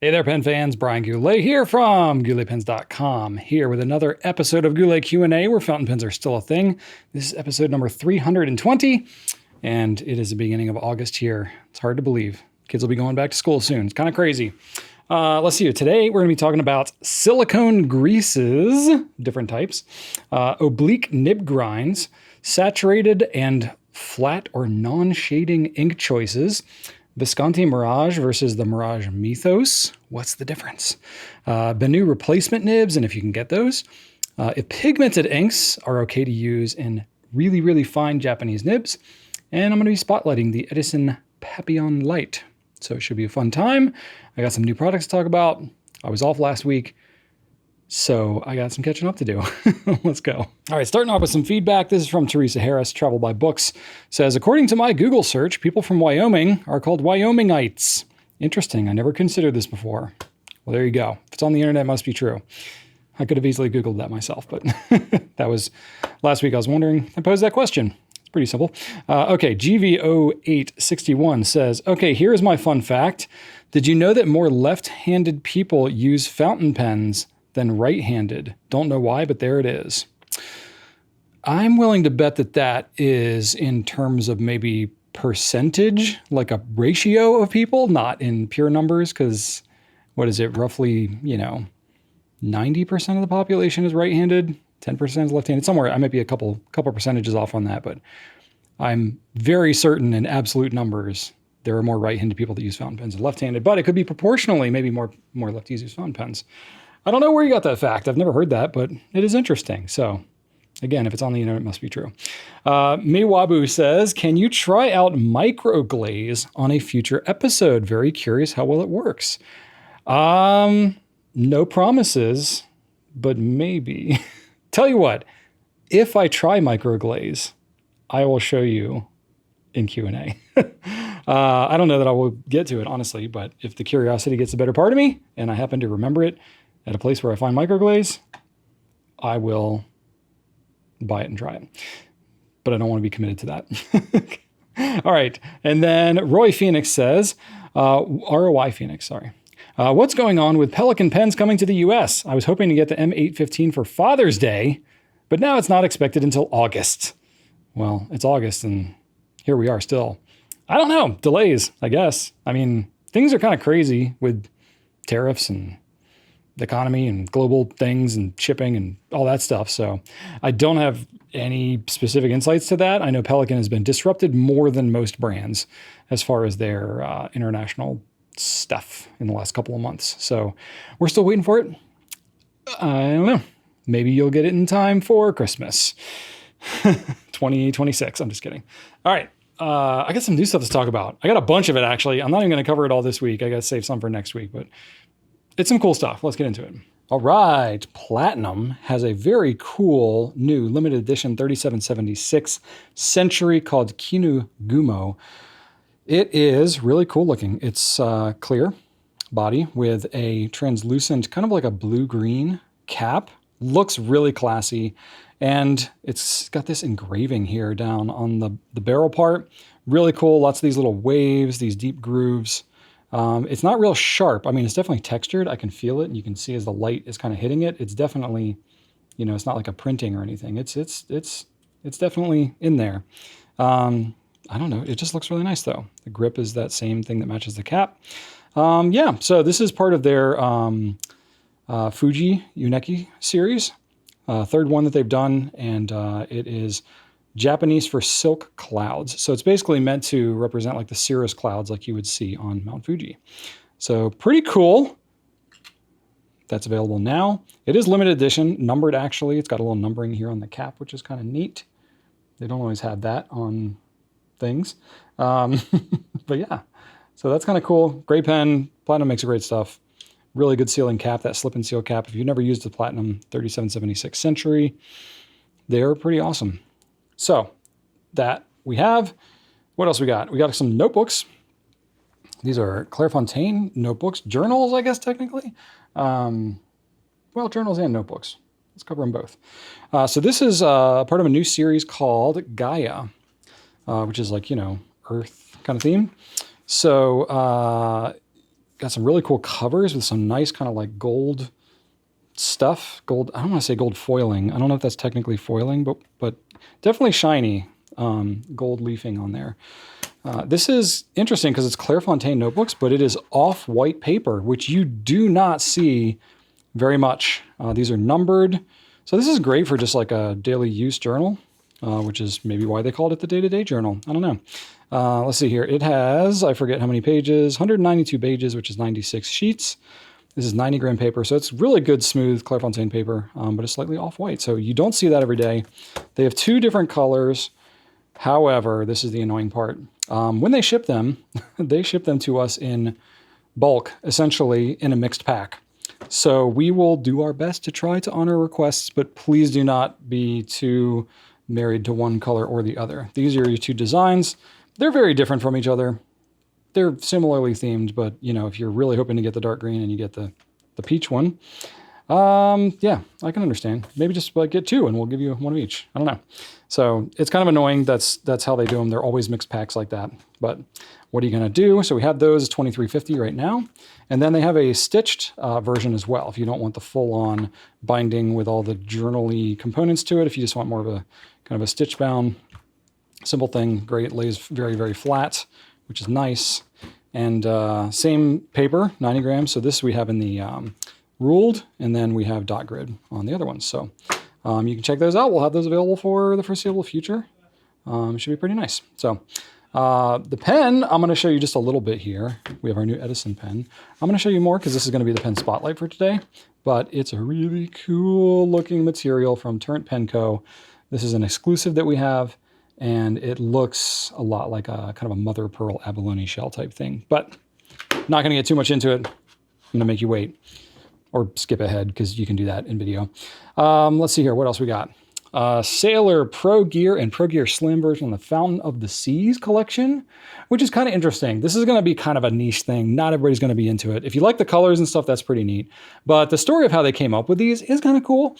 Hey there, pen fans. Brian Goulet here from gouletpens.com, here with another episode of Goulet Q&A, where fountain pens are still a thing. This is episode number 320, and it is the beginning of August here. It's hard to believe. Kids will be going back to school soon. It's kind of crazy. Let's see. Today, we're going to be talking about silicone greases, different types, oblique nib grinds, saturated and flat or non-shading ink choices, Visconti Mirage versus the Mirage Mythos. What's the difference? BENU replacement nibs, and if you can get those. If pigmented inks are okay to use in really, really fine Japanese nibs. And I'm going to be spotlighting the Edison Premiere Light. So it should be a fun time. I got some new products to talk about. I was off last week, so I got some catching up to do. Let's go. All right, starting off with some feedback. This is from Teresa Harris, Travel by Books. Says, according to my Google search, people from Wyoming are called Wyomingites. Interesting. I never considered this before. Well, there you go. If it's on the internet, it must be true. I could have easily Googled that myself, but that was last week. I was wondering. I posed that question. It's pretty simple. Okay, GVO861 says, okay, here's my fun fact. Did you know that more left-handed people use fountain pens than right-handed? Don't know why, but there it is. I'm willing to bet that that is in terms of maybe percentage, like a ratio of people, not in pure numbers, because what is it, roughly, 90% of the population is right-handed, 10% is left-handed, somewhere. I might be a couple percentages off on that, but I'm very certain in absolute numbers there are more right-handed people that use fountain pens than left-handed, but it could be proportionally maybe more lefties use fountain pens. I don't know where you got that fact. I've never heard that, but it is interesting. So again, if it's on the internet, it must be true. Miwabu says, can you try out microglaze on a future episode? Very curious how well it works. No promises, but maybe. Tell you what, if I try microglaze, I will show you in Q&A. I don't know that I will get to it, honestly, but if the curiosity gets the better part of me and I happen to remember it at a place where I find microglaze, I will buy it and try it. But I don't want to be committed to that. All right. And then Roy Phoenix says, ROI Phoenix, sorry. What's going on with Pelican pens coming to the US? I was hoping to get the M815 for Father's Day, but now it's not expected until August. Well, it's August and here we are still. I don't know. Delays, I guess. I mean, things are kind of crazy with tariffs and the economy and global things and shipping and all that stuff. So I don't have any specific insights to that. I know Pelican has been disrupted more than most brands as far as their international stuff in the last couple of months. So we're still waiting for it. I don't know. Maybe you'll get it in time for Christmas. 2026. I'm just kidding. All right. I got some new stuff to talk about. I got a bunch of it, actually. I'm not even going to cover it all this week. I got to save some for next week, but it's some cool stuff. Let's get into it. All right. Platinum has a very cool new limited edition 3776 Century called Kinu Gumo. It is really cool looking. It's clear body with a translucent, kind of like a blue-green cap. Looks really classy. And it's got this engraving here down on the barrel part. Really cool. Lots of these little waves, these deep grooves. It's not real sharp. I mean, it's definitely textured. I can feel it. And you can see as the light is kind of hitting it. It's definitely, it's not like a printing or anything. It's definitely in there. I don't know. It just looks really nice though. The grip is that same thing that matches the cap. Yeah. So this is part of their Fuji Uneki series. Third one that they've done, and it is Japanese for silk clouds. So it's basically meant to represent like the cirrus clouds like you would see on Mount Fuji. So pretty cool. That's available now. It is limited edition, numbered actually. It's got a little numbering here on the cap, which is kind of neat. They don't always have that on things. But yeah, so that's kind of cool. Great pen. Platinum makes great stuff. Really good sealing cap, that slip and seal cap. If you've never used the Platinum 3776 Century, they're pretty awesome. So that we have. What else we got? We got some notebooks. These are Clairefontaine notebooks, journals, I guess, technically. Well, journals and notebooks. Let's cover them both. So this is part of a new series called Gaia, which is like, Earth kind of theme. So got some really cool covers with some nice kind of like gold stuff. Gold, I don't want to say gold foiling. I don't know if that's technically foiling, but definitely shiny gold leafing on there. This is interesting because it's Clairefontaine notebooks, but it is off-white paper, which you do not see very much. These are numbered. So this is great for just like a daily use journal, which is maybe why they called it the day-to-day journal. I don't know. Let's see here. It has, I forget how many pages, 192 pages, which is 96 sheets. This is 90 gram paper. So it's really good, smooth Clairefontaine paper, but it's slightly off-white. So you don't see that every day. They have 2 different colors. However, this is the annoying part. When they ship them, they ship them to us in bulk, essentially in a mixed pack. So we will do our best to try to honor requests, but please do not be too married to one color or the other. These are your 2 designs. They're very different from each other. They're similarly themed, but you know, if you're really hoping to get the dark green and you get the peach one, yeah, I can understand. Maybe just like get 2 and we'll give you one of each. I don't know. So it's kind of annoying. That's how they do them. They're always mixed packs like that. But what are you going to do? So we have those $23.50 right now. And then they have a stitched version as well. If you don't want the full-on binding with all the journal-y components to it, if you just want more of a kind of a stitch bound, simple thing, great, lays very, very flat, which is nice. And same paper, 90 grams. So this we have in the ruled, and then we have dot grid on the other ones. So you can check those out. We'll have those available for the foreseeable future. It should be pretty nice. So the pen, I'm going to show you just a little bit here. We have our new Edison pen. I'm going to show you more because this is going to be the pen spotlight for today, but it's a really cool looking material from Turnt Pen Co. This is an exclusive that we have, and it looks a lot like a kind of a mother of pearl abalone shell type thing, but not going to get too much into it. I'm going to make you wait. Or skip ahead because you can do that in video. Let's see here. What else we got? Sailor Pro Gear and Pro Gear Slim version of the Fountain of the Seas collection, which is kind of interesting. This is going to be kind of a niche thing. Not everybody's going to be into it. If you like the colors and stuff, that's pretty neat. But the story of how they came up with these is kind of cool.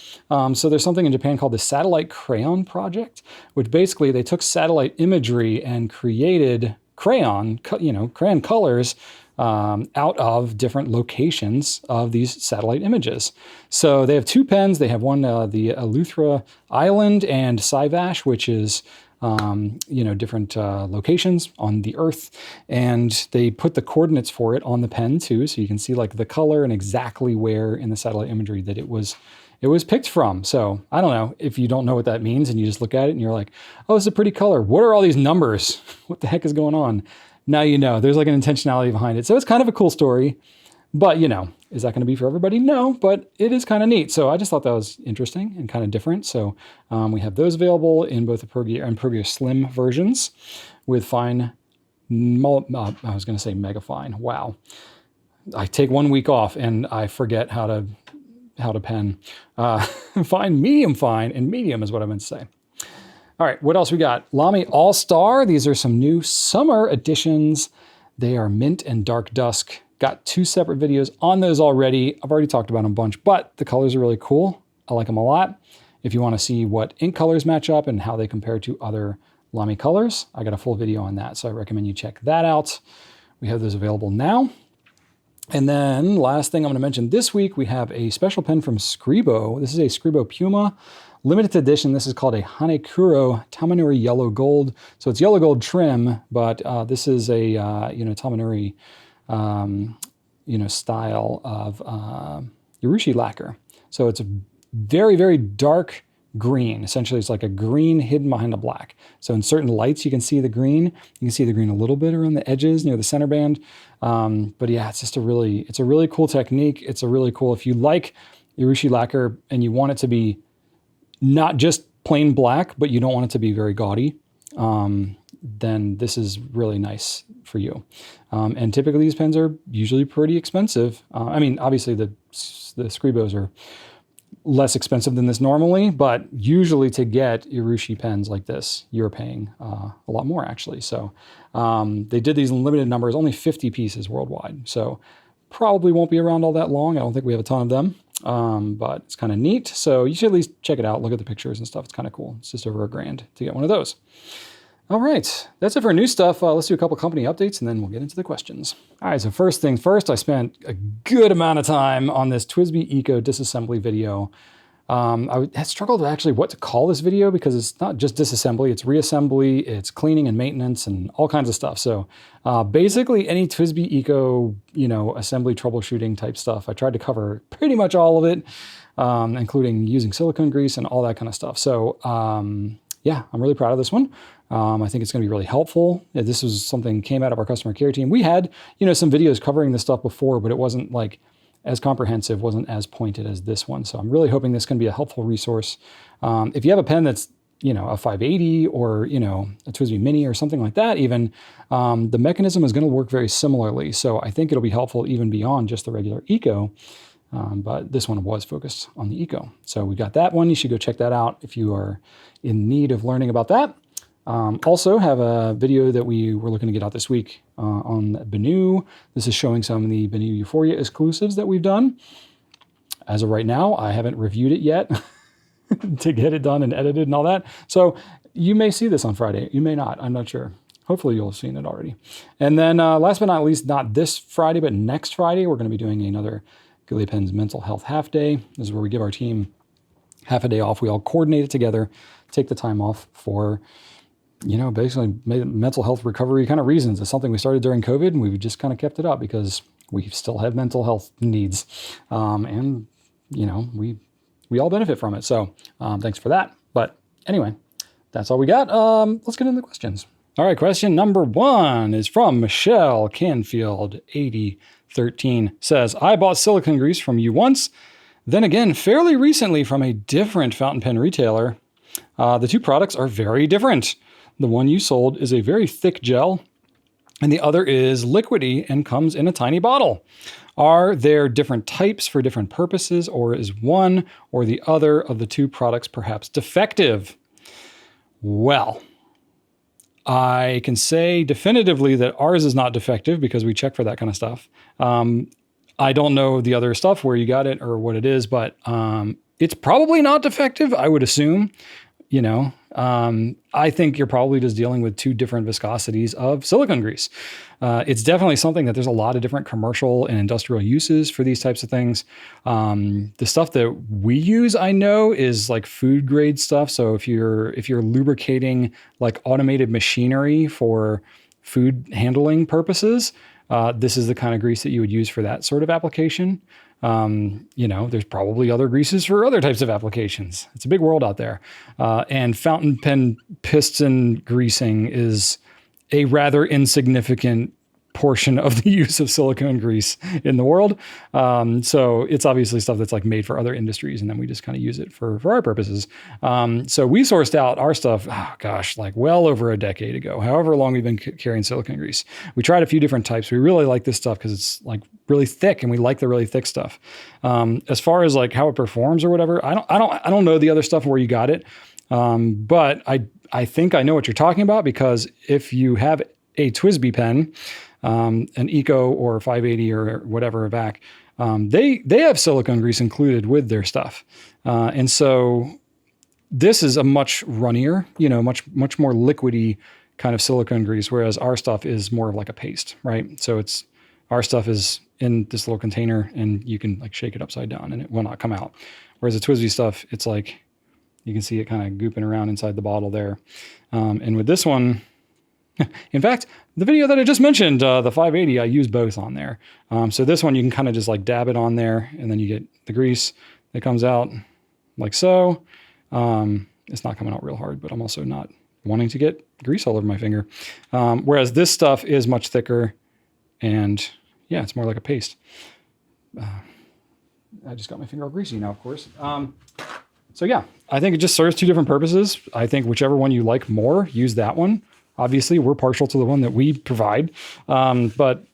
So there's something in Japan called the Satellite Crayon Project, which basically they took satellite imagery and created crayon colors out of different locations of these satellite images. So they have 2 pens. They have one, the Eleuthera Island and Saivash, which is, different locations on the Earth. And they put the coordinates for it on the pen too. So you can see like the color and exactly where in the satellite imagery that it was picked from. So I don't know if you don't know what that means and you just look at it and you're like, oh, it's a pretty color. What are all these numbers? What the heck is going on? Now you know, there's like an intentionality behind it. So it's kind of a cool story, but is that going to be for everybody? No, but it is kind of neat. So I just thought that was interesting and kind of different. So we have those available in both the Pro Gear and Pro Gear Slim versions with fine, I was going to say mega fine. Wow. I take 1 week off and I forget how to pen. Fine, medium fine, and medium is what I meant to say. All right, what else we got? Lamy All-Star. These are some new summer editions. They are mint and dark dusk. Got 2 separate videos on those already. I've already talked about them a bunch, but the colors are really cool. I like them a lot. If you want to see what ink colors match up and how they compare to other Lamy colors, I got a full video on that, so I recommend you check that out. We have those available now. And then last thing I'm going to mention this week, we have a special pen from Scribo. This is a Scribo Puma. Limited edition. This is called a Hanekuro Tamanuri Yellow Gold. So it's yellow gold trim, but this is a Tamanuri style of Urushi lacquer. So it's a very, very dark green. Essentially, it's like a green hidden behind a black. So in certain lights, you can see the green. You can see the green a little bit around the edges near the center band. But yeah, it's a really cool technique. It's a really cool, if you like Urushi lacquer and you want it to be not just plain black, but you don't want it to be very gaudy, then this is really nice for you. And typically these pens are usually pretty expensive. I mean, obviously the Scribos are less expensive than this normally, but usually to get Urushi pens like this, you're paying a lot more actually. So they did these in limited numbers, only 50 pieces worldwide. So probably won't be around all that long. I don't think we have a ton of them. But it's kind of neat. So you should at least check it out. Look at the pictures and stuff. It's kind of cool. It's just over $1,000 to get one of those. All right, that's it for new stuff. Let's do a couple company updates and then we'll get into the questions. All right, so first things first, I spent a good amount of time on this TWSBI Eco disassembly video. I had struggled with actually what to call this video because it's not just disassembly, it's reassembly, it's cleaning and maintenance and all kinds of stuff. So basically any TWSBI Eco, assembly troubleshooting type stuff. I tried to cover pretty much all of it, including using silicone grease and all that kind of stuff. So yeah, I'm really proud of this one. I think it's going to be really helpful. This was something came out of our customer care team. We had, some videos covering this stuff before, but it wasn't like as comprehensive, wasn't as pointed as this one. So I'm really hoping this can be a helpful resource. If you have a pen that's, a 580 or, a TWSBI Mini or something like that, even the mechanism is going to work very similarly. So I think it'll be helpful even beyond just the regular Eco. But this one was focused on the Eco. So we got that one. You should go check that out if you are in need of learning about that. Also have a video that we were looking to get out this week on BENU. This is showing some of the BENU Euphoria exclusives that we've done. As of right now, I haven't reviewed it yet to get it done and edited and all that. So you may see this on Friday. You may not. I'm not sure. Hopefully you'll have seen it already. And then last but not least, not this Friday, but next Friday, we're going to be doing another Goulet Pens Mental Health Half Day. This is where we give our team half a day off. We all coordinate it together, take the time off for basically mental health recovery kind of reasons. It's something we started during COVID and we've just kind of kept it up because we still have mental health needs. And we all benefit from it. So thanks for that. But anyway, that's all we got. Let's get into the questions. All right, question number 1 is from Michelle Canfield, 8013. Says, I bought silicone grease from you once, then again fairly recently from a different fountain pen retailer. The two products are very different. The one you sold is a very thick gel, and the other is liquidy and comes in a tiny bottle. Are there different types for different purposes, or is one or the other of the two products perhaps defective? Well, I can say definitively that ours is not defective because we check for that kind of stuff. I don't know the other stuff where you got it or what it is, but it's probably not defective, I would assume. I think you're probably just dealing with two different viscosities of silicone grease. It's definitely something that there's a lot of different commercial and industrial uses for these types of things. The stuff that we use, I know, is like food grade stuff. So if you're lubricating like automated machinery for food handling purposes, this is the kind of grease that you would use for that sort of application. There's probably other greases for other types of applications. It's a big world out there. And fountain pen piston greasing is a rather insignificant portion of the use of silicone grease in the world. So it's obviously stuff that's like made for other industries, and then we just kind of use it for our purposes. So we sourced out our stuff, like well over a decade ago, however long we've been carrying silicone grease. We tried a few different types. We really like this stuff because it's like really thick, and we like the really thick stuff. As far as like how it performs or whatever, I don't know the other stuff where you got it. But I think I know what you're talking about, because if you have a TWSBI pen, an Eco or 580 or whatever back, they have silicone grease included with their stuff. And so this is a much runnier, much more liquidy kind of silicone grease, whereas our stuff is more of like a paste, right? So our stuff is in this little container and you can like shake it upside down and it will not come out. Whereas the TWSBI stuff, it's like, you can see it kind of gooping around inside the bottle there. And with this one, in fact, the video that I just mentioned, the 580, I use both on there. So this one, you can kind of just like dab it on there and then you get the grease that comes out like so. It's not coming out real hard, but I'm also not wanting to get grease all over my finger. Whereas this stuff is much thicker and yeah, it's more like a paste. I just got my finger all greasy now, of course. So yeah, I think it just serves two different purposes. I think whichever one you like more, use that one. Obviously, we're partial to the one that we provide, but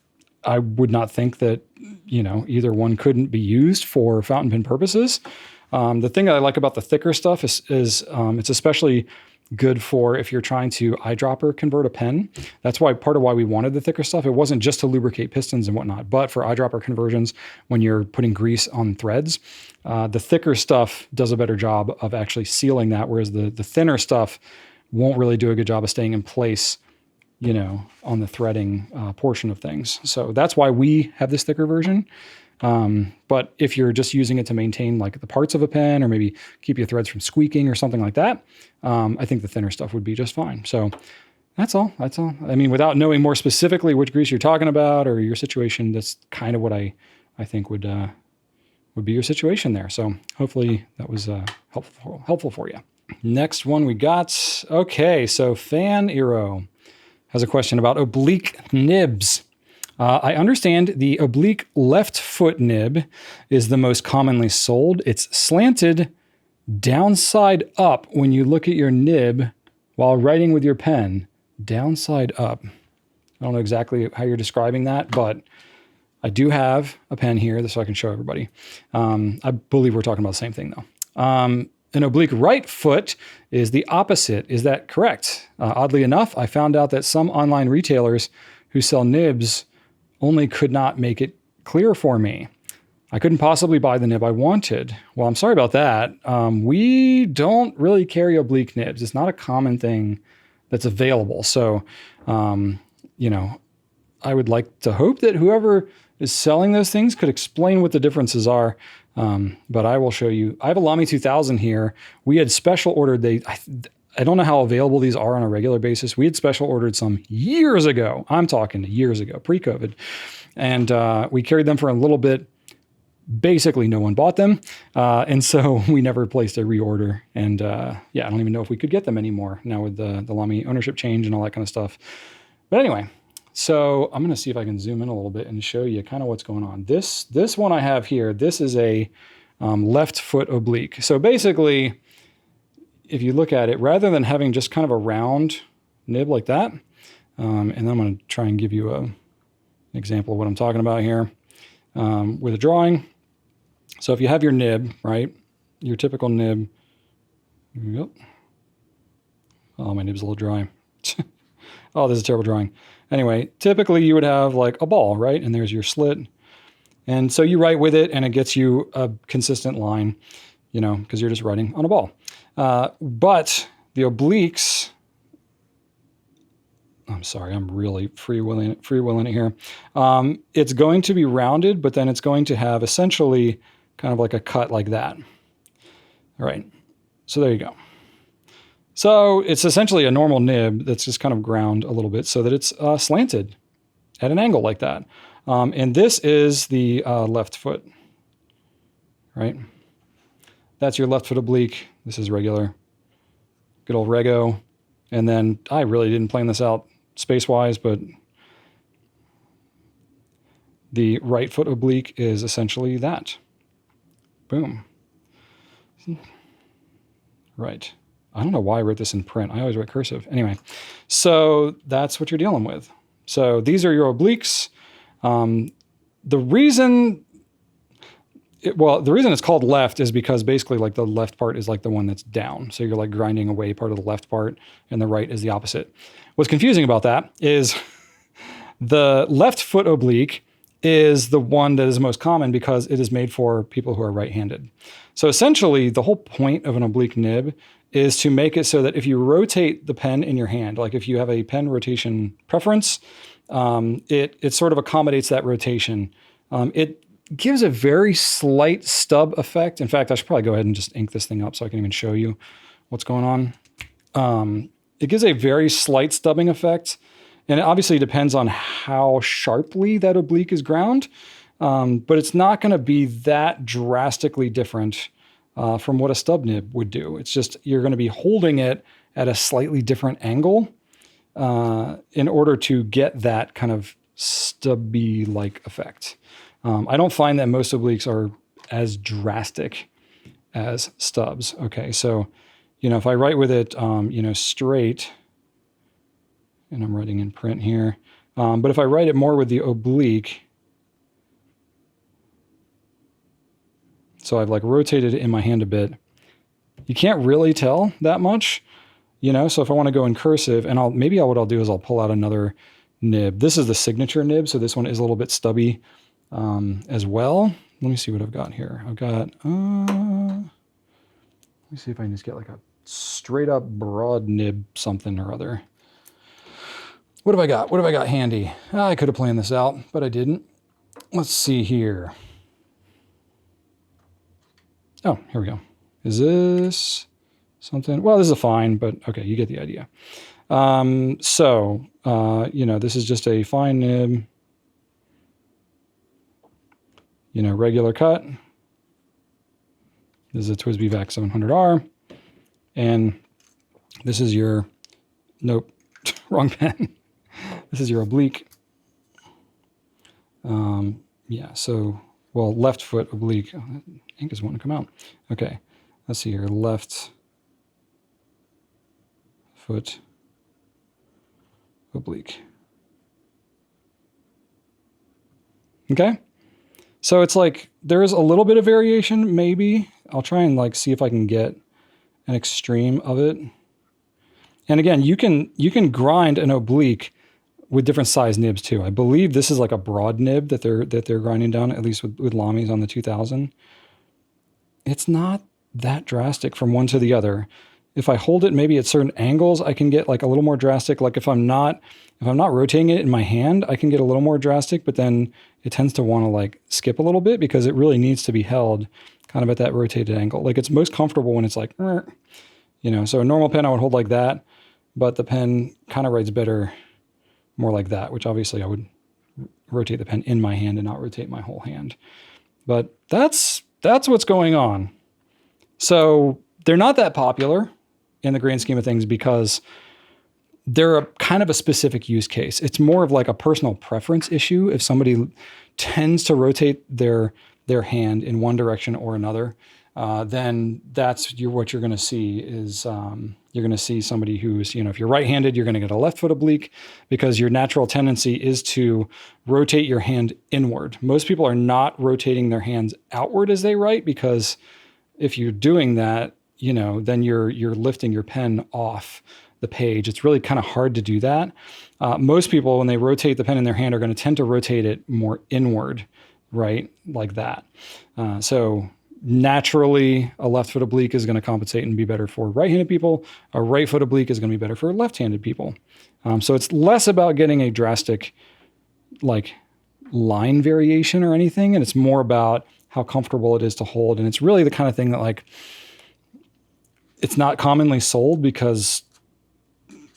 I would not think that, either one couldn't be used for fountain pen purposes. The thing that I like about the thicker stuff is it's especially good for if you're trying to eyedropper convert a pen. That's why part of why we wanted the thicker stuff. It wasn't just to lubricate pistons and whatnot, but for eyedropper conversions, when you're putting grease on threads, the thicker stuff does a better job of actually sealing that, whereas the thinner stuff won't really do a good job of staying in place, you know, on the threading portion of things. So that's why we have this thicker version. But if you're just using it to maintain like the parts of a pen or maybe keep your threads from squeaking or something like that, I think the thinner stuff would be just fine. So that's all. That's all. I mean, without knowing more specifically which grease you're talking about or your situation, that's kind of what I think would be your situation there. So hopefully that was helpful for you. Next one we got. Okay, so Fan Eero has a question about oblique nibs. I understand the oblique left foot nib is the most commonly sold. It's slanted downside up when you look at your nib while writing with your pen. Downside up. I don't know exactly how you're describing that, but I do have a pen here so I can show everybody. I believe we're talking about the same thing though. An oblique right foot is the opposite. Is that correct? Oddly enough, I found out that some online retailers who sell nibs only could not make it clear for me. I couldn't possibly buy the nib I wanted. Well, I'm sorry about that. We don't really carry oblique nibs. It's not a common thing that's available. So, you know, I would like to hope that whoever is selling those things could explain what the differences are. But I will show you. I have a Lamy 2000 here. We had special ordered. I don't know how available these are on a regular basis. We had special ordered some years ago. I'm talking years ago, pre-COVID. And we carried them for a little bit. Basically, no one bought them. And so we never placed a reorder. And yeah, I don't even know if we could get them anymore now with the Lamy ownership change and all that kind of stuff. But anyway, so I'm going to see if I can zoom in a little bit and show you kind of what's going on. This one I have here, this is a left foot oblique. So basically, if you look at it, rather than having just kind of a round nib like that, and then I'm going to try and give you an example of what I'm talking about here with a drawing. So if you have your nib, right, your typical nib, yep. Oh, my nib's a little dry. Oh, this is a terrible drawing. Anyway, typically you would have like a ball, right? And there's your slit. And so you write with it and it gets you a consistent line, you know, because you're just writing on a ball. But the obliques, I'm sorry, I'm really freewheeling it here. It's going to be rounded, but then it's going to have essentially kind of like a cut like that. All right, so there you go. So it's essentially a normal nib that's just kind of ground a little bit so that it's slanted at an angle like that. And this is the left foot, right? That's your left foot oblique. This is regular, good old rego. And then I really didn't plan this out space-wise, but the right foot oblique is essentially that. Boom. Right. I don't know why I wrote this in print. I always write cursive. Anyway, so that's what you're dealing with. So these are your obliques. The reason it's called left is because basically like the left part is like the one that's down. So you're like grinding away part of the left part and the right is the opposite. What's confusing about that is the left foot oblique is the one that is most common because it is made for people who are right-handed. So essentially the whole point of an oblique nib is to make it so that if you rotate the pen in your hand, like if you have a pen rotation preference, it sort of accommodates that rotation. It gives a very slight stub effect. In fact, I should probably go ahead and just ink this thing up so I can even show you what's going on. It gives a very slight stubbing effect. And it obviously depends on how sharply that oblique is ground. But it's not going to be that drastically different from what a stub nib would do. It's just you're going to be holding it at a slightly different angle in order to get that kind of stubby-like effect. I don't find that most obliques are as drastic as stubs. Okay, so, you know, if I write with it, you know, straight, and I'm writing in print here, but if I write it more with the oblique, so I've like rotated it in my hand a bit, you can't really tell that much, you know, so if I want to go in cursive, and what I'll do is I'll pull out another nib. This is the signature nib, so this one is a little bit stubby as well. Let me see what I've got here. I've got, let me see if I can just get like a straight up broad nib something or other. What have I got? What have I got handy? I could have planned this out, but I didn't. Let's see here. Oh, here we go. Is this something? Well, this is a fine, but okay, you get the idea. You know, this is just a fine nib, you know, regular cut. This is a TWSBI VAC 700R. And this is your, nope, wrong pen. This is your Oblique. Yeah, so, well, left foot Oblique. Oh, that ink is wanting to come out. Okay, let's see here. Left foot Oblique. Okay, so it's like there is a little bit of variation, maybe. I'll try and like see if I can get an extreme of it. And again, you can grind an Oblique with different size nibs too. I believe this is like a broad nib that they're grinding down, at least with Lami's on the 2000. It's not that drastic from one to the other. If I hold it maybe at certain angles, I can get like a little more drastic. Like if I'm not rotating it in my hand, I can get a little more drastic, but then it tends to want to like skip a little bit because it really needs to be held kind of at that rotated angle. Like it's most comfortable when it's like, you know, so a normal pen I would hold like that, but the pen kind of writes better more like that, which obviously I would rotate the pen in my hand and not rotate my whole hand. But that's what's going on. So they're not that popular in the grand scheme of things because they're a kind of a specific use case. It's more of like a personal preference issue. If somebody tends to rotate their hand in one direction or another, then that's what you're going to see is you're going to see somebody who's, you know, if you're right-handed, you're going to get a left foot oblique because your natural tendency is to rotate your hand inward. Most people are not rotating their hands outward as they write because if you're doing that, you know, then you're lifting your pen off the page. It's really kind of hard to do that. Most people, when they rotate the pen in their hand, are going to tend to rotate it more inward, right? Like that. So naturally, a left foot oblique is going to compensate and be better for right-handed people. A right foot oblique is going to be better for left-handed people. So it's less about getting a drastic like line variation or anything, and it's more about how comfortable it is to hold. And it's really the kind of thing that like it's not commonly sold because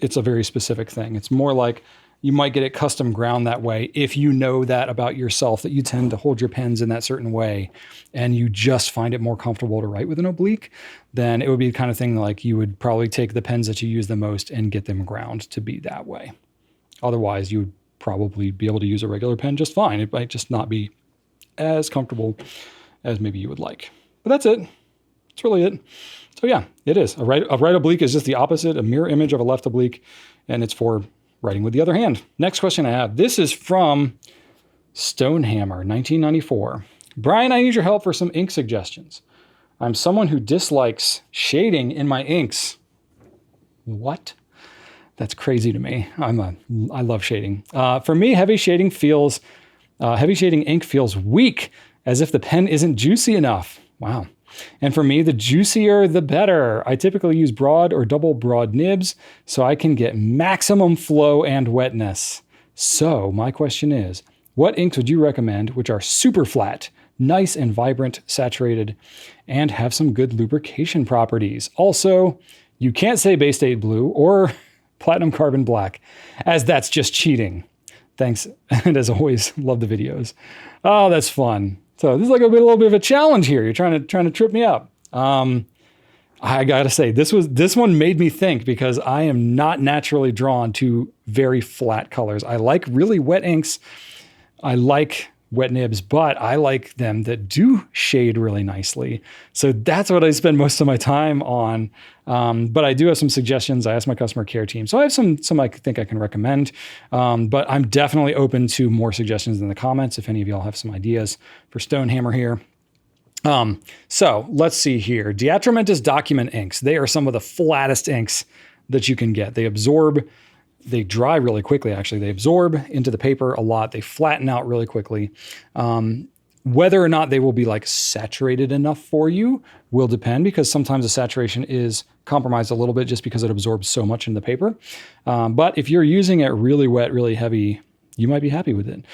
it's a very specific thing. It's more like you might get it custom ground that way if you know that about yourself, that you tend to hold your pens in that certain way and you just find it more comfortable to write with an oblique, then it would be the kind of thing like you would probably take the pens that you use the most and get them ground to be that way. Otherwise, you would probably be able to use a regular pen just fine. It might just not be as comfortable as maybe you would like. But that's it. That's really it. So yeah, it is. A right oblique is just the opposite, a mirror image of a left oblique, and it's for writing with the other hand. Next question I have. This is from Stonehammer, 1994. Brian, I need your help for some ink suggestions. I'm someone who dislikes shading in my inks. What? That's crazy to me. I love shading. For me, heavy shading ink feels weak, as if the pen isn't juicy enough. Wow. And for me, the juicier, the better. I typically use broad or double broad nibs so I can get maximum flow and wetness. So my question is, what inks would you recommend which are super flat, nice and vibrant, saturated, and have some good lubrication properties? Also, you can't say Bay State Blue or Platinum Carbon Black, as that's just cheating. Thanks, and as always, love the videos. Oh, that's fun. So this is like a little bit of a challenge here. You're trying to trip me up. I gotta say, this one made me think because I am not naturally drawn to very flat colors. I like really wet inks. I like wet nibs, but I like them that do shade really nicely. So that's what I spend most of my time on. But I do have some suggestions. I asked my customer care team. So I have some I think I can recommend. But I'm definitely open to more suggestions in the comments if any of y'all have some ideas for Stonehammer here. So let's see here. Diatramentus document inks. They are some of the flattest inks that you can get. They dry really quickly, actually. They absorb into the paper a lot. They flatten out really quickly. One Whether or not they will be like saturated enough for you will depend, because sometimes the saturation is compromised a little bit just because it absorbs so much in the paper. But if you're using it really wet, really heavy, you might be happy with it.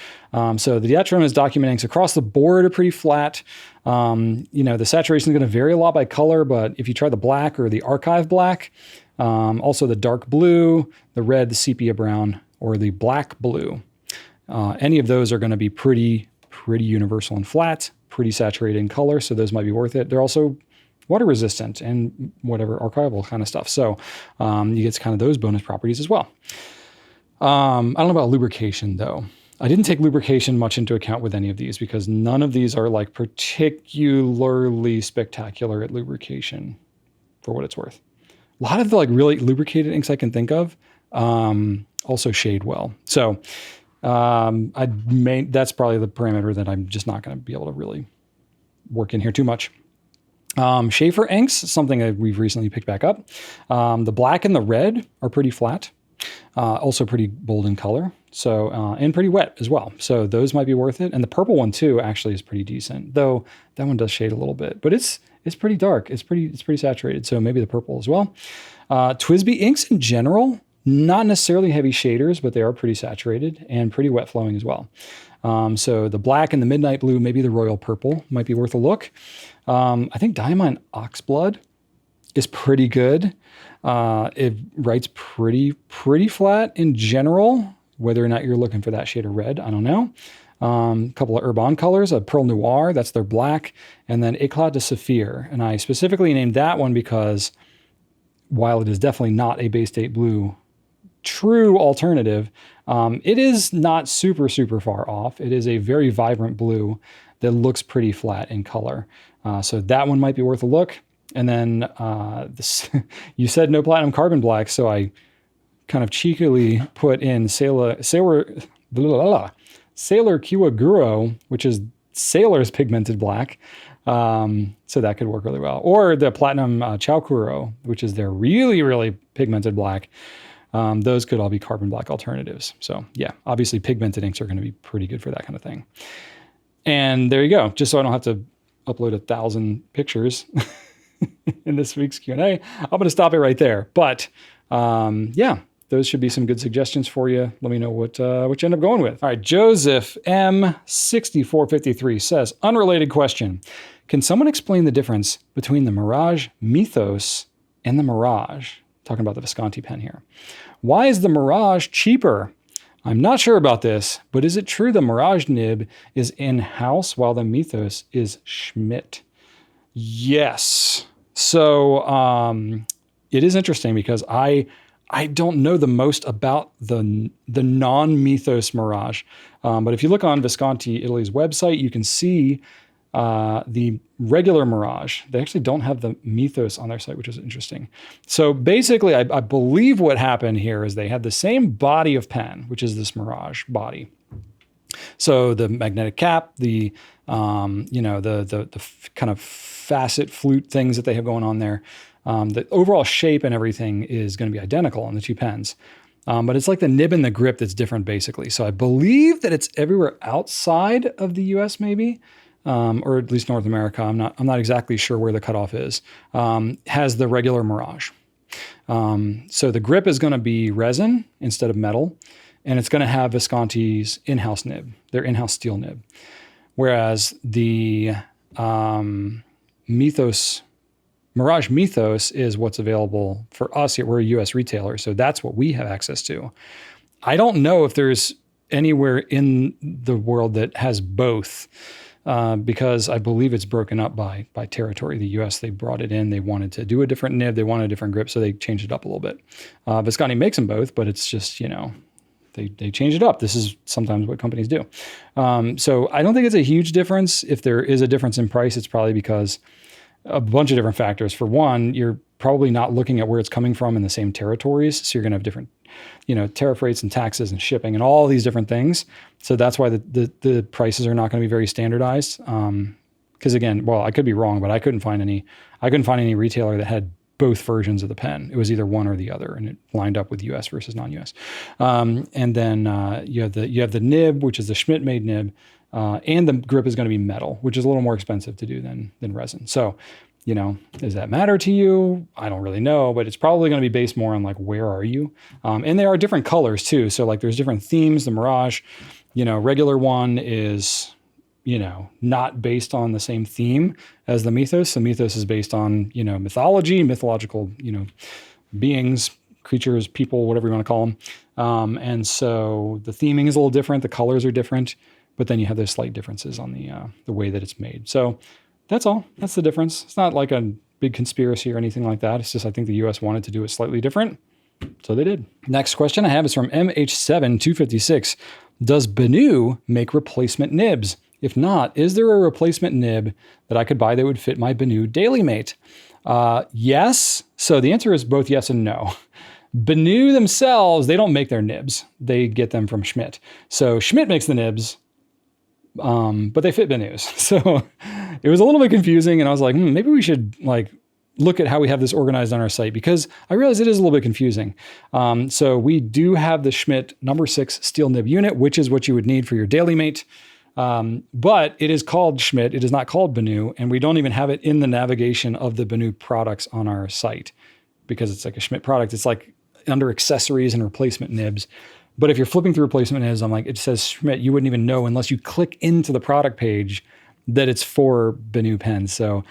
So the diatronic document inks across the board are pretty flat. The saturation is going to vary a lot by color, but if you try the black or the archive black, also the dark blue, the red, the sepia brown, or the black blue, any of those are going to be pretty universal and flat, pretty saturated in color. So those might be worth it. They're also water resistant and whatever archival kind of stuff. So you get kind of those bonus properties as well. I don't know about lubrication though. I didn't take lubrication much into account with any of these because none of these are like particularly spectacular at lubrication for what it's worth. A lot of the like really lubricated inks I can think of also shade well. So that's probably the parameter that I'm just not going to be able to really work in here too much. Schaefer inks, something that we've recently picked back up. The black and the red are pretty flat. Also pretty bold in color, so and pretty wet as well. So those might be worth it. And the purple one too actually is pretty decent, though that one does shade a little bit, but it's pretty dark. It's pretty saturated. So maybe the purple as well. TWSBI inks in general, not necessarily heavy shaders, but they are pretty saturated and pretty wet flowing as well. So the black and the midnight blue, maybe the royal purple might be worth a look. I think Diamond Oxblood is pretty good. It writes pretty flat in general. Whether or not you're looking for that shade of red, I don't know. A couple of Urban colors, a Pearl Noir, that's their black, and then Eclat de Saphir. And I specifically named that one because while it is definitely not a Bay State Blue true alternative, it is not super far off. It is a very vibrant blue that looks pretty flat in color. So that one might be worth a look. And then you said no platinum carbon black, so I kind of cheekily put in Sailor Kiwaguro, which is Sailor's pigmented black. So that could work really well. Or the platinum Chaokuro, which is their really pigmented black. Those could all be carbon black alternatives. So yeah, obviously pigmented inks are going to be pretty good for that kind of thing. And there you go. Just so I don't have to upload 1,000 pictures in this week's Q&A, I'm going to stop it right there. But yeah, those should be some good suggestions for you. Let me know what you end up going with. All right, Joseph M6453 says, unrelated question. Can someone explain the difference between the Mirage Mythos and the Mirage? Talking about the Visconti pen here. Why is the Mirage cheaper? I'm not sure about this, but is it true the Mirage nib is in-house while the Mythos is Schmidt? Yes. So it is interesting because I don't know the most about the non-Mythos Mirage. But if you look on Visconti Italy's website, you can see the regular Mirage. They actually don't have the Mythos on their site, which is interesting. So basically, I believe what happened here is they had the same body of pen, which is this Mirage body. So the magnetic cap, the kind of facet flute things that they have going on there, the overall shape and everything is going to be identical on the two pens. But it's like the nib and the grip that's different, basically. So I believe that it's everywhere outside of the U.S. maybe. Or at least North America, I'm not exactly sure where the cutoff is, has the regular Mirage. So the grip is going to be resin instead of metal, and it's going to have Visconti's in-house nib, their in-house steel nib. Whereas the Mirage Mythos is what's available for us here. We're a U.S. retailer, so that's what we have access to. I don't know if there's anywhere in the world that has both. Because I believe it's broken up by territory. The U.S., they brought it in. They wanted to do a different nib. They wanted a different grip, so they changed it up a little bit. Visconti makes them both, but it's just, they change it up. This is sometimes what companies do. So I don't think it's a huge difference. If there is a difference in price, it's probably because a bunch of different factors. For one, you're probably not looking at where it's coming from in the same territories. So you're going to have different tariff rates and taxes and shipping and all these different things. So that's why the prices are not going to be very standardized. Because again, well, I could be wrong, but I couldn't find any retailer that had both versions of the pen. It was either one or the other, and it lined up with US versus non-US. And then you have the nib, which is the Schmidt-made nib. and the grip is going to be metal, which is a little more expensive to do than resin. So, does that matter to you? I don't really know, but it's probably going to be based more on like, where are you? And there are different colors too. So like there's different themes. The Mirage, regular one is, not based on the same theme as the Mythos. The Mythos is based on, mythology, mythological, beings, creatures, people, whatever you want to call them. And so the theming is a little different. The colors are different, but then you have those slight differences on the way that it's made. So that's all. That's the difference. It's not like a big conspiracy or anything like that. It's just I think the US wanted to do it slightly different, so they did. Next question I have is from MH7256. Does BENU make replacement nibs? If not, is there a replacement nib that I could buy that would fit my BENU DailyMate? Yes. So the answer is both yes and no. BENU themselves, they don't make their nibs. They get them from Schmidt. So Schmidt makes the nibs, but they fit BENU's. So it was a little bit confusing, and I was like, maybe we should look at how we have this organized on our site, because I realized it is a little bit confusing. So we do have the Schmidt number 6 steel nib unit, which is what you would need for your DailyMate. But it is called Schmidt. It is not called BENU, and we don't even have it in the navigation of the BENU products on our site because it's like a Schmidt product. It's like under accessories and replacement nibs. But if you're flipping through replacement nibs, it says Schmidt, you wouldn't even know unless you click into the product page that it's for BENU pens. So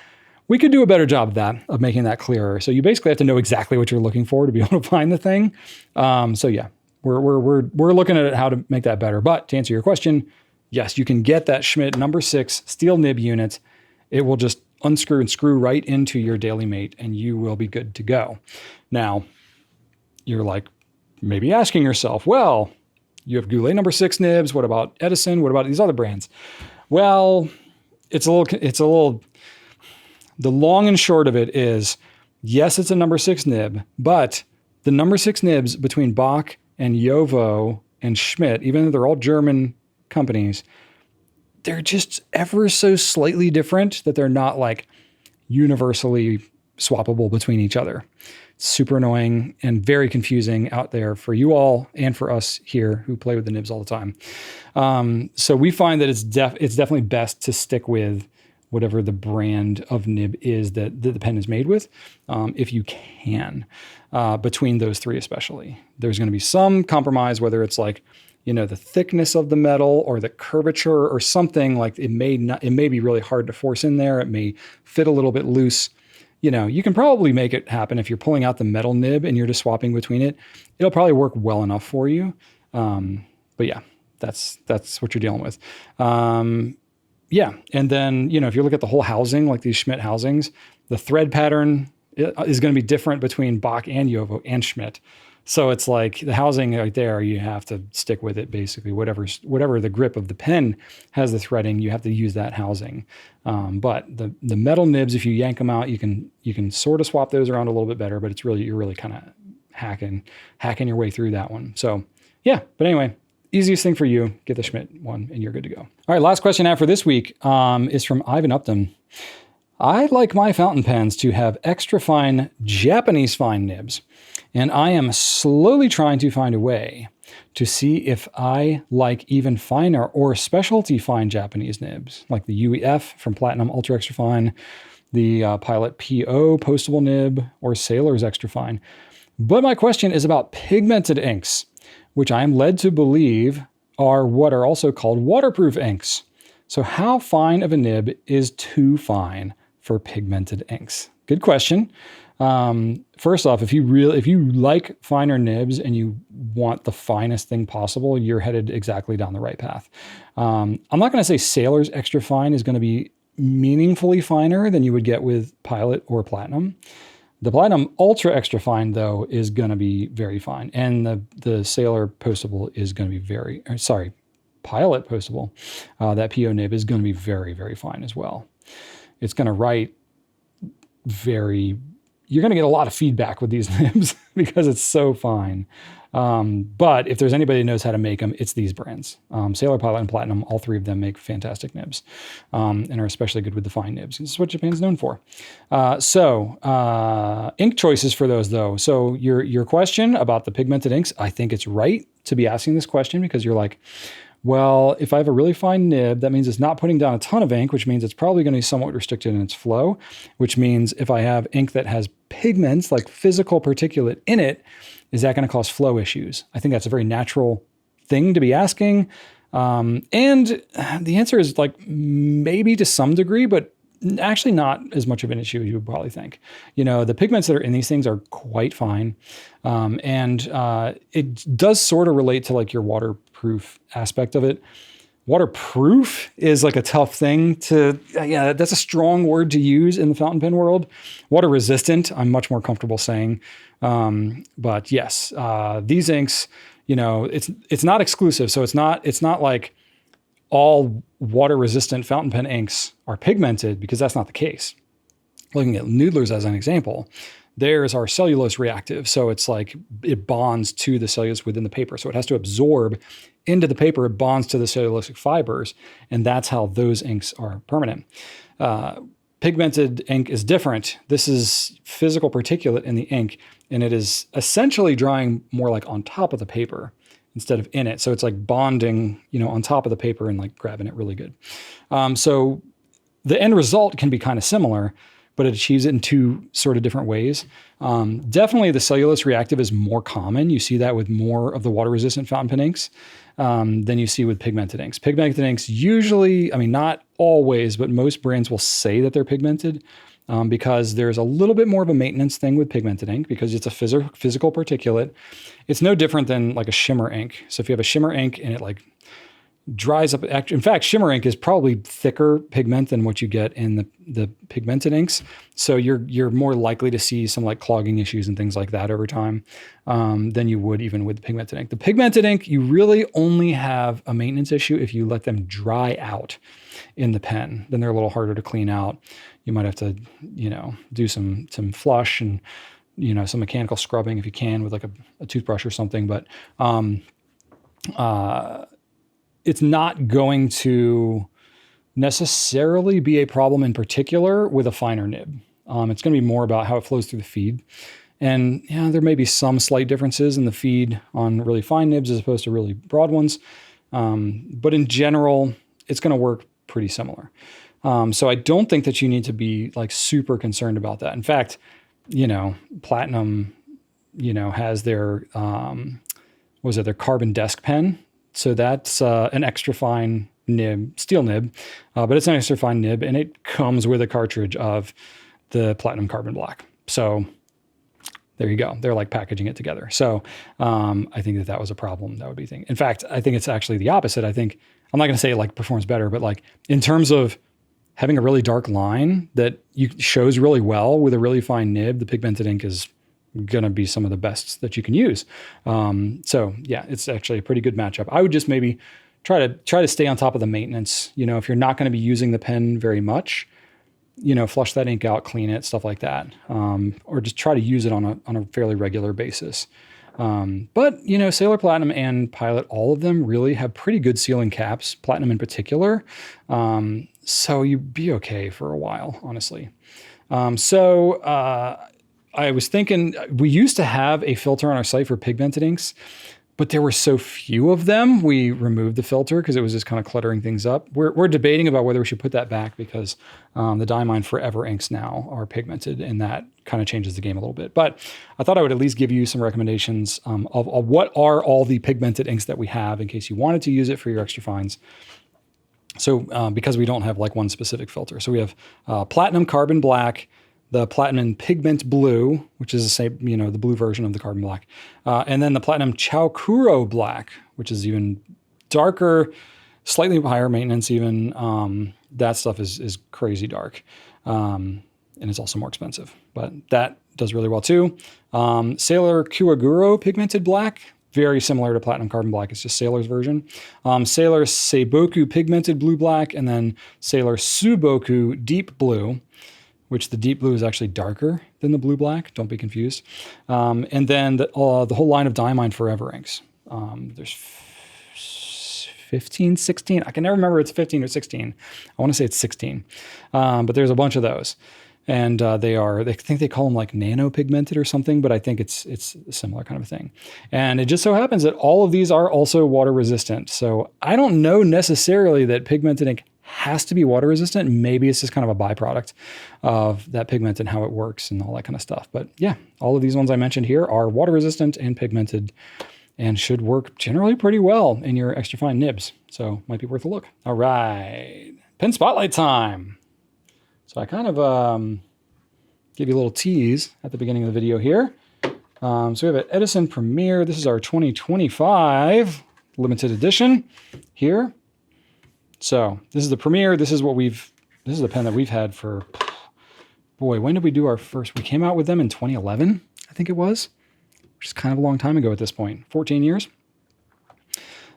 we could do a better job of making that clearer. So you basically have to know exactly what you're looking for to be able to find the thing. So yeah, we're looking at how to make that better. But to answer your question, yes, you can get that Schmidt number 6 steel nib unit. It will just unscrew and screw right into your DailyMate, and you will be good to go. Now, you're like maybe asking yourself, well, you have Goulet number 6 nibs. What about Edison? What about these other brands? Well, it's a little, the long and short of it is, yes, it's a number 6 nib, but the number 6 nibs between Bach and Jovo and Schmidt, even though they're all German companies, they're just ever so slightly different that they're not like universally swappable between each other. It's super annoying and very confusing out there for you all and for us here who play with the nibs all the time. So we find that it's definitely best to stick with whatever the brand of nib is that the pen is made with, if you can, between those three especially. There's going to be some compromise, whether it's like, the thickness of the metal or the curvature or something. Like it may be really hard to force in there. It may fit a little bit loose. You can probably make it happen if you're pulling out the metal nib and you're just swapping between it. It'll probably work well enough for you. But yeah, that's what you're dealing with. Yeah. And then, if you look at the whole housing, like these Schmidt housings, the thread pattern is going to be different between Bach and Jovo and Schmidt. So it's like the housing right there, you have to stick with it basically. Whatever the grip of the pen has the threading, you have to use that housing. But the metal nibs, if you yank them out, you can sort of swap those around a little bit better, but you're really kind of hacking your way through that one. So yeah, but anyway, easiest thing for you, get the Schmidt one and you're good to go. All right, last question I have for this week is from Ivan Upton. I like my fountain pens to have extra fine Japanese fine nibs, and I am slowly trying to find a way to see if I like even finer or specialty fine Japanese nibs, like the UEF from Platinum Ultra Extra Fine, the Pilot PO postable nib, or Sailor's Extra Fine. But my question is about pigmented inks, which I am led to believe are what are also called waterproof inks. So how fine of a nib is too fine for pigmented inks? Good question. First off, if you like finer nibs and you want the finest thing possible, you're headed exactly down the right path. I'm not going to say Sailor's Extra Fine is going to be meaningfully finer than you would get with Pilot or Platinum. The Platinum Ultra Extra Fine, though, is going to be very fine. And the Sailor Postable is going to be Pilot Postable, that PO nib is going to be very, very fine as well. It's going to write you're going to get a lot of feedback with these nibs because it's so fine. But if there's anybody who knows how to make them, it's these brands. Sailor, Pilot, and Platinum, all three of them make fantastic nibs and are especially good with the fine nibs. This is what Japan's known for. Ink choices for those, though. So your question about the pigmented inks, I think it's right to be asking this question because you're like, Well, if I have a really fine nib, that means it's not putting down a ton of ink, which means it's probably going to be somewhat restricted in its flow, which means if I have ink that has pigments, like physical particulate in it, is that going to cause flow issues? I think that's a very natural thing to be asking. And the answer is like maybe to some degree, but actually not as much of an issue as you would probably think. The pigments that are in these things are quite fine. And it does sort of relate to like your waterproof aspect of it. Waterproof is like a tough thing to, that's a strong word to use in the fountain pen world. Water resistant, I'm much more comfortable saying. But yes, these inks, it's not exclusive. So it's not like all water resistant fountain pen inks are pigmented, because that's not the case. Looking at Noodlers as an example, theirs are cellulose reactive. So it's like it bonds to the cellulose within the paper. So it has to absorb into the paper, it bonds to the cellulosic fibers, and that's how those inks are permanent. Pigmented ink is different. This is physical particulate in the ink, and it is essentially drying more like on top of the paper instead of in it. So it's like bonding, on top of the paper and like grabbing it really good. So the end result can be kind of similar, but it achieves it in two sort of different ways. Definitely the cellulose reactive is more common. You see that with more of the water resistant fountain pen inks than you see with pigmented inks. Pigmented inks usually, not always, but most brands will say that they're pigmented because there's a little bit more of a maintenance thing with pigmented ink because it's a physical particulate. It's no different than like a shimmer ink. So if you have a shimmer ink and it like dries up, in fact, shimmer ink is probably thicker pigment than what you get in the pigmented inks. So you're more likely to see some like clogging issues and things like that over time than you would even with the pigmented ink. The pigmented ink, you really only have a maintenance issue if you let them dry out in the pen. Then they're a little harder to clean out. You might have to, do some flush and, some mechanical scrubbing if you can with like a toothbrush or something. But it's not going to necessarily be a problem in particular with a finer nib. It's going to be more about how it flows through the feed. And there may be some slight differences in the feed on really fine nibs as opposed to really broad ones. But in general, it's going to work pretty similar. So I don't think that you need to be like super concerned about that. In fact, Platinum, has their, their carbon desk pen. So that's an extra fine nib, steel nib, but it's an extra fine nib, and it comes with a cartridge of the Platinum Carbon Black. So there you go. They're like packaging it together. So I think that was a problem. That would be a thing. In fact, I think it's actually the opposite. I think, I'm not going to say it like performs better, but like in terms of having a really dark line that shows really well with a really fine nib, the pigmented ink is going to be some of the best that you can use. So yeah, it's actually a pretty good matchup. I would just maybe try to stay on top of the maintenance. If you're not going to be using the pen very much, flush that ink out, clean it, stuff like that. Or just try to use it on a fairly regular basis. But Sailor Platinum and Pilot, all of them really have pretty good sealing caps, Platinum in particular. So you'd be okay for a while, honestly. I was thinking, we used to have a filter on our site for pigmented inks, but there were so few of them, we removed the filter because it was just kind of cluttering things up. We're debating about whether we should put that back because the Diamine Forever inks now are pigmented, and that kind of changes the game a little bit. But I thought I would at least give you some recommendations of what are all the pigmented inks that we have in case you wanted to use it for your extra fines. So because we don't have like one specific filter. So we have Platinum Carbon Black, the Platinum Pigment Blue, which is the same, the blue version of the Carbon Black. And then the Platinum Chaukuro Black, which is even darker, slightly higher maintenance even. That stuff is crazy dark. And it's also more expensive, but that does really well too. Sailor Kuwaguro Pigmented Black, very similar to Platinum Carbon Black. It's just Sailor's version. Sailor Seiboku Pigmented Blue Black, and then Sailor Suboku Deep Blue, which the deep blue is actually darker than the blue black. Don't be confused. And then the whole line of Diamine Forever inks. There's 15, 16. I can never remember if it's 15 or 16. I want to say it's 16. But there's a bunch of those. And they think they call them like nano pigmented or something, but I think it's a similar kind of thing. And it just so happens that all of these are also water resistant. So I don't know necessarily that pigmented ink has to be water resistant. Maybe it's just kind of a byproduct of that pigment and how it works and all that kind of stuff. But yeah, all of these ones I mentioned here are water resistant and pigmented and should work generally pretty well in your extra fine nibs. So might be worth a look. All right, pen spotlight time. So I kind of give you a little tease at the beginning of the video here. So we have an Edison Premiere. This is our 2025 limited edition here. So this is the Premiere. This is the pen that we've had for, boy, when did we do our first? We came out with them in 2011, I think it was, which is kind of a long time ago at this point, 14 years.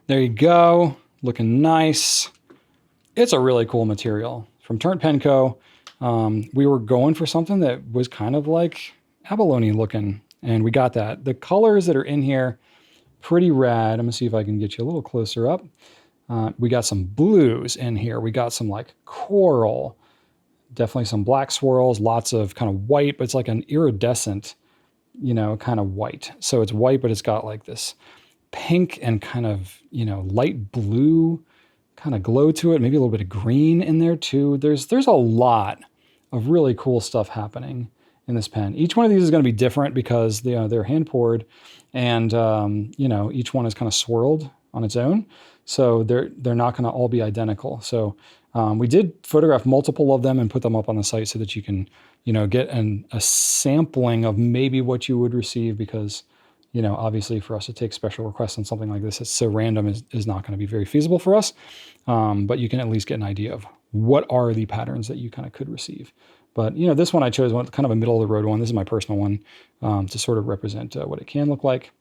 There you go, looking nice. It's a really cool material from Turnt Pen Co. We were going for something that was kind of like abalone looking, and we got that. The colors that are in here, pretty rad. I'm gonna see if I can get you a little closer up. We got some blues in here. We got some like coral, definitely some black swirls, lots of kind of white, but it's like an iridescent, kind of white. So it's white, but it's got like this pink and kind of, light blue kind of glow to it, maybe a little bit of green in there too. There's a lot of really cool stuff happening in this pen. Each one of these is going to be different because they're hand poured, and each one is kind of swirled on its own, so they're not going to all be identical. So we did photograph multiple of them and put them up on the site so that you can get a sampling of maybe what you would receive, because obviously for us to take special requests on something like this, it's so random, is not going to be very feasible for us. But you can at least get an idea of what are the patterns that you kind of could receive. But, this one I chose, kind of a middle of the road one. This is my personal one to sort of represent what it can look like.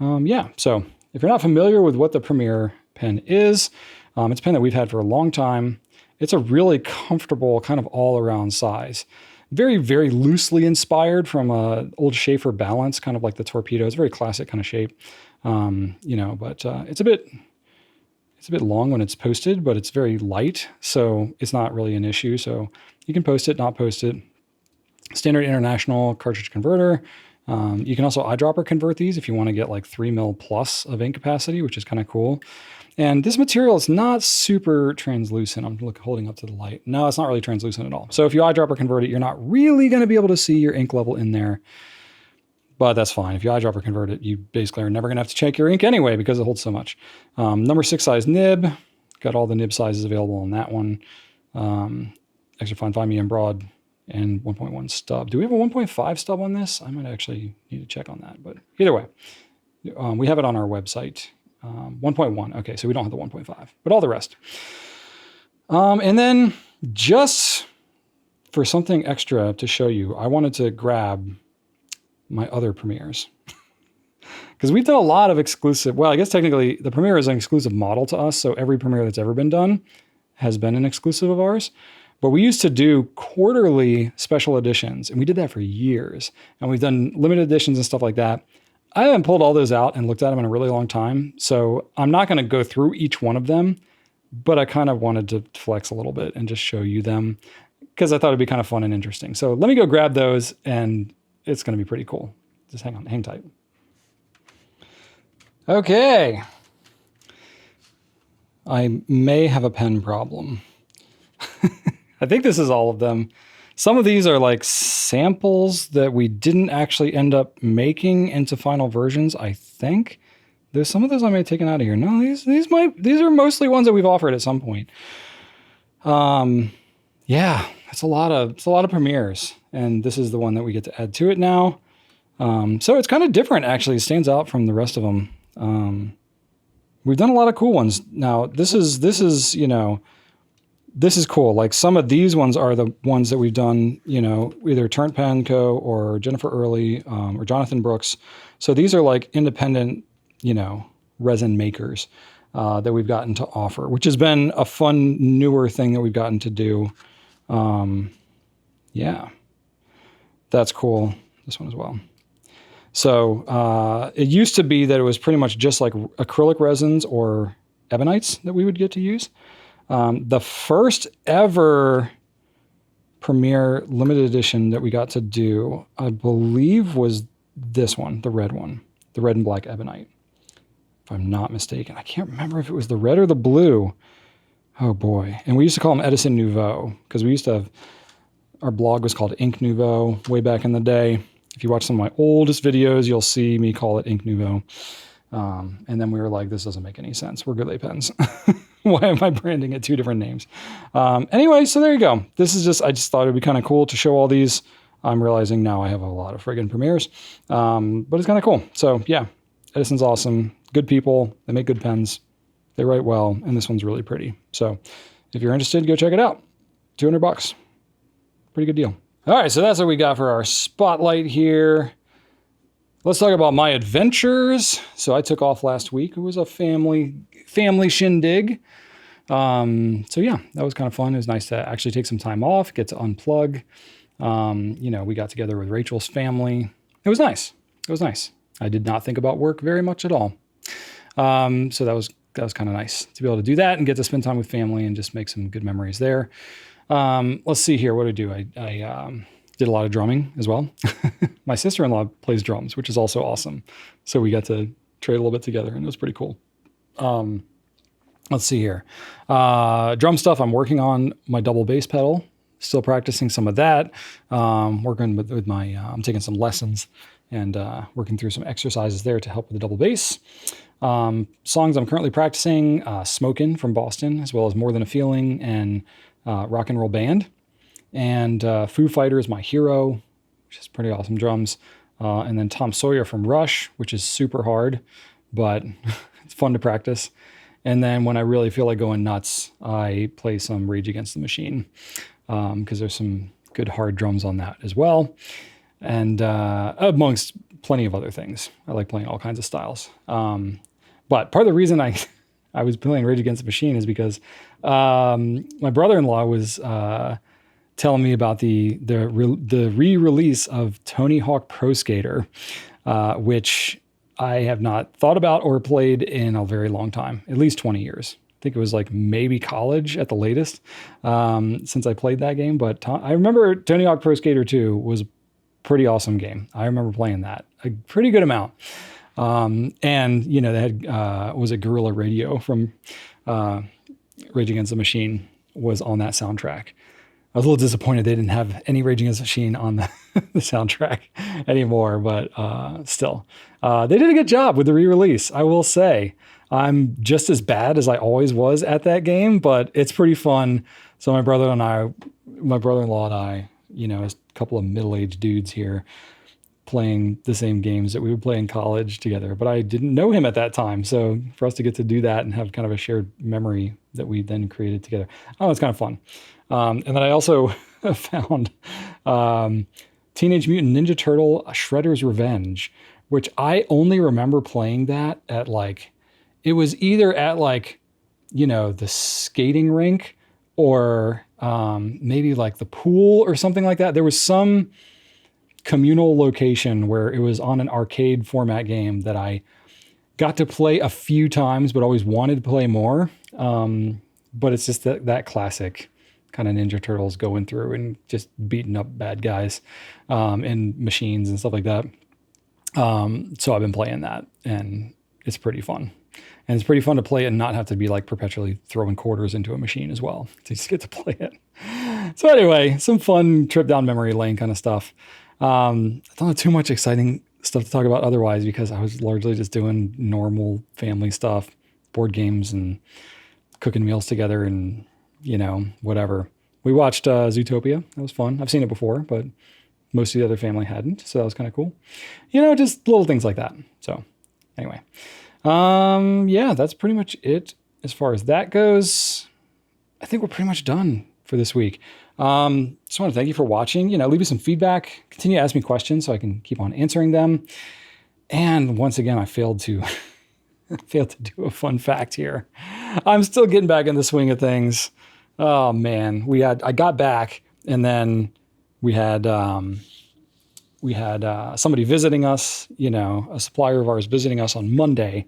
Yeah, so if you're not familiar with what the Premiere pen is, it's a pen that we've had for a long time. It's a really comfortable kind of all-around size. Very, very loosely inspired from old Schaefer Balance, kind of like the Torpedo. It's a very classic kind of shape, but it's a bit long when it's posted, but it's very light, so it's not really an issue. So you can post it, not post it. Standard international cartridge converter. You can also eyedropper convert these if you want to get like 3 mil plus of ink capacity, which is kind of cool. And this material is not super translucent. I'm holding up to the light. No, it's not really translucent at all. So if you eyedropper convert it, you're not really going to be able to see your ink level in there. But that's fine. If you eyedropper convert it, you basically are never going to have to check your ink anyway because it holds so much. Number 6 size nib. Got all the nib sizes available on that one. Extra fine 5 medium broad and 1.1 stub. Do we have a 1.5 stub on this? I might actually need to check on that. But either way, we have it on our website. 1.1. Okay, so we don't have the 1.5, but all the rest. And then just for something extra to show you, I wanted to grab my other Premieres. Because we've done a lot of exclusive, well, I guess technically the Premiere is an exclusive model to us, so every Premiere that's ever been done has been an exclusive of ours. But we used to do quarterly special editions, and we did that for years. And we've done limited editions and stuff like that. I haven't pulled all those out and looked at them in a really long time, so I'm not going to go through each one of them, but I kind of wanted to flex a little bit and just show you them because I thought it'd be kind of fun and interesting. So let me go grab those, and it's going to be pretty cool. Just hang tight. Okay. I may have a pen problem. I think this is all of them. Some of these are like samples that we didn't actually end up making into final versions, I think. There's some of those I may have taken out of here. No, these are mostly ones that we've offered at some point. Yeah, it's a lot of Premieres, and this is the one that we get to add to it now. So it's kind of different, actually. It stands out from the rest of them. We've done a lot of cool ones. Now, this is cool. Like some of these ones are the ones that we've done, either Turnt Pen Co. or Jennifer Early or Jonathan Brooks. So these are like independent, resin makers that we've gotten to offer, which has been a fun, newer thing that we've gotten to do. Yeah, that's cool. This one as well. So it used to be that it was pretty much just like acrylic resins or ebonites that we would get to use. The first ever Premiere limited edition that we got to do, I believe was this one, the red one, the red and black ebonite, if I'm not mistaken. I can't remember if it was the red or the blue. Oh boy. And we used to call them Edison Nouveau because we used to have, our blog was called Ink Nouveau way back in the day. If you watch some of my oldest videos, you'll see me call it Ink Nouveau. And then we were like, this doesn't make any sense. We're Goulet Pens. Why am I branding it 2 different names? Anyway, so there you go. This is just, I just thought it'd be kind of cool to show all these. I'm realizing now I have a lot of friggin' Premieres, but it's kind of cool. So yeah, Edison's awesome. Good people. They make good pens. They write well. And this one's really pretty. So if you're interested, go check it out. $200. Pretty good deal. All right, so that's what we got for our spotlight here. Let's talk about my adventures. So I took off last week. It was a family shindig. So yeah, that was kind of fun. It was nice to actually take some time off, get to unplug. You know, we got together with Rachel's family. It was nice. It was nice. I did not think about work very much at all. So that was kind of nice to be able to do that and get to spend time with family and just make some good memories there. Let's see here. What did I do? I did a lot of drumming as well. My sister-in-law plays drums, which is also awesome. So we got to trade a little bit together and it was pretty cool. Let's see here. Drum stuff. I'm working on my double bass pedal, still practicing some of that. Working with my, I'm taking some lessons and, working through some exercises there to help with the double bass. Songs I'm currently practicing, Smokin' from Boston, as well as More Than a Feeling and, Rock and Roll Band. And Foo Fighters, My Hero, which is pretty awesome drums. And then Tom Sawyer from Rush, which is super hard, but it's fun to practice. And then when I really feel like going nuts, I play some Rage Against the Machine because there's some good hard drums on that as well. And amongst plenty of other things. I like playing all kinds of styles. But part of the reason I was playing Rage Against the Machine is because my brother-in-law was telling me about the re-release of Tony Hawk Pro Skater, which I have not thought about or played in a very long time, at least 20 years. I think it was like maybe college at the latest since I played that game. But I remember Tony Hawk Pro Skater 2 was a pretty awesome game. I remember playing that a pretty good amount. And, you know, they had, was a Guerrilla Radio from Rage Against the Machine was on that soundtrack. I was a little disappointed they didn't have any Rage Against the Machine on the soundtrack anymore, but still. They did a good job with the re-release, I will say. I'm just as bad as I always was at that game, but it's pretty fun. So my brother-in-law and I, you know, as a couple of middle-aged dudes here, playing the same games that we would play in college together, but I didn't know him at that time. So for us to get to do that and have kind of a shared memory that we then created together, oh, it's kind of fun. And then I also found Teenage Mutant Ninja Turtle Shredder's Revenge, which I only remember playing that at like, it was either at like, you know, the skating rink or maybe like the pool or something like that. There was some communal location where it was on an arcade format game that I got to play a few times, but always wanted to play more. But it's just that classic kind of Ninja Turtles going through and just beating up bad guys and machines and stuff like that. So I've been playing that and it's pretty fun. And it's pretty fun to play it and not have to be like perpetually throwing quarters into a machine as well. To just get to play it. So anyway, some fun trip down memory lane kind of stuff. I don't have too much exciting stuff to talk about otherwise because I was largely just doing normal family stuff, board games and cooking meals together and, you know, whatever. We watched Zootopia. That was fun. I've seen it before, but most of the other family hadn't. So that was kind of cool. You know, just little things like that. So anyway, yeah, that's pretty much it as far as that goes. I think we're pretty much done for this week. Just want to thank you for watching. You know, leave me some feedback. Continue to ask me questions so I can keep on answering them. And once again, I failed to do a fun fact here. I'm still getting back in the swing of things. Oh man, I got back and then we had somebody visiting us, you know, a supplier of ours visiting us on Monday.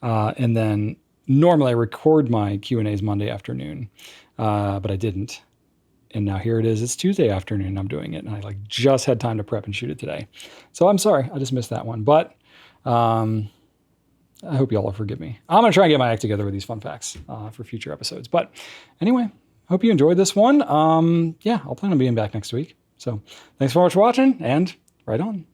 And then normally I record my Q&As Monday afternoon, but I didn't. And now here it is. It's Tuesday afternoon. I'm doing it, and I like just had time to prep and shoot it today. So I'm sorry. I just missed that one. But I hope y'all will forgive me. I'm going to try and get my act together with these fun facts for future episodes. But anyway, hope you enjoyed this one. Yeah, I'll plan on being back next week. So thanks so much for watching, and right on.